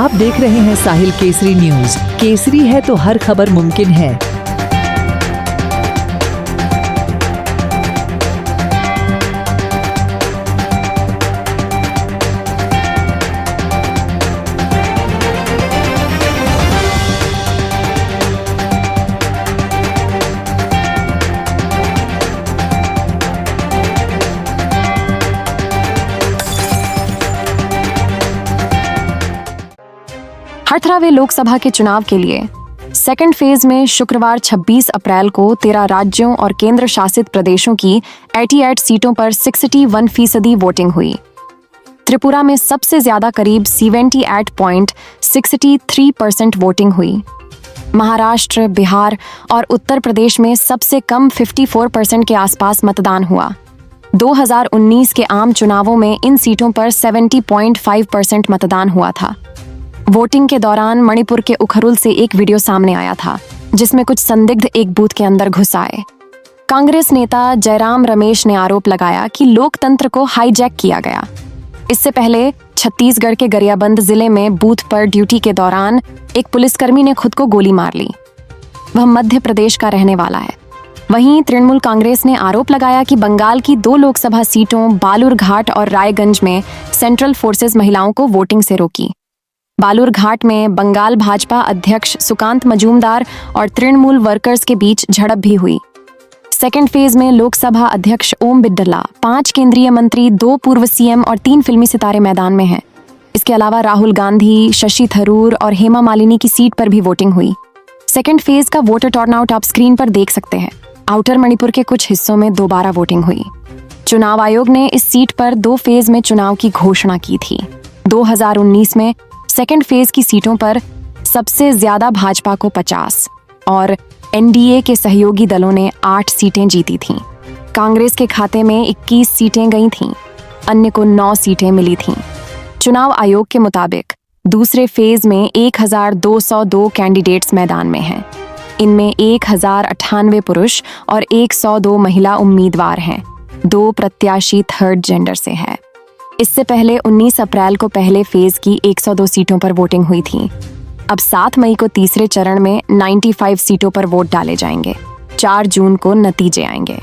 आप देख रहे हैं साहिल केसरी न्यूज। केसरी है तो हर खबर मुमकिन है। अठारहवें लोकसभा के चुनाव के लिए सेकंड फेज में शुक्रवार 26 अप्रैल को 13 राज्यों और केंद्र शासित प्रदेशों की 88 सीटों पर 61% वोटिंग हुई। त्रिपुरा में सबसे ज्यादा करीब 78.63% वोटिंग हुई। महाराष्ट्र, बिहार और उत्तर प्रदेश में सबसे कम 54% के आसपास मतदान हुआ। 2019 के आम चुनावों में इन सीटों पर 70.5% मतदान हुआ था। वोटिंग के दौरान मणिपुर के उखरुल से एक वीडियो सामने आया था जिसमें कुछ संदिग्ध एक बूथ के अंदर घुस आए। कांग्रेस नेता जयराम रमेश ने आरोप लगाया कि लोकतंत्र को हाईजैक किया गया। इससे पहले छत्तीसगढ़ के गरियाबंद जिले में बूथ पर ड्यूटी के दौरान एक पुलिसकर्मी ने खुद को गोली मार ली। वह मध्य प्रदेश का रहने वाला है। वहीं तृणमूल कांग्रेस ने आरोप लगाया कि बंगाल की 2 लोकसभा सीटों बालूरघाट और रायगंज में सेंट्रल फोर्सेस महिलाओं को वोटिंग से रोकी। बालूरघाट में बंगाल भाजपा अध्यक्ष सुकांत मजूमदार और तृणमूल वर्कर्स के बीच झड़प भी हुई। सेकंड फेज में लोकसभा अध्यक्ष ओम बिरला, 5 केंद्रीय मंत्री, 2 पूर्व सीएम और 3 फिल्मी सितारे मैदान में हैं। इसके अलावा राहुल गांधी, शशि थरूर और हेमा मालिनी की सीट पर भी वोटिंग हुई। सेकंड फेज का वोटर टर्नआउट आप स्क्रीन पर देख सकते हैं। आउटर मणिपुर के कुछ हिस्सों में दोबारा वोटिंग हुई। चुनाव आयोग ने इस सीट पर 2 फेज में चुनाव की घोषणा की थी। 2019 में सेकंड फेज की सीटों पर सबसे ज्यादा भाजपा को 50 और एनडीए के सहयोगी दलों ने 8 सीटें जीती थीं। कांग्रेस के खाते में 21 सीटें गई थीं, अन्य को 9 सीटें मिली थीं। चुनाव आयोग के मुताबिक दूसरे फेज में 1202 कैंडिडेट्स मैदान में हैं। इनमें 1098 पुरुष और 102 महिला उम्मीदवार हैं। 2 प्रत्याशी थर्ड जेंडर से है। इससे पहले 19 अप्रैल को पहले फेज की 102 सीटों पर वोटिंग हुई थी। अब 7 मई को तीसरे चरण में 95 सीटों पर वोट डाले जाएंगे। 4 जून को नतीजे आएंगे।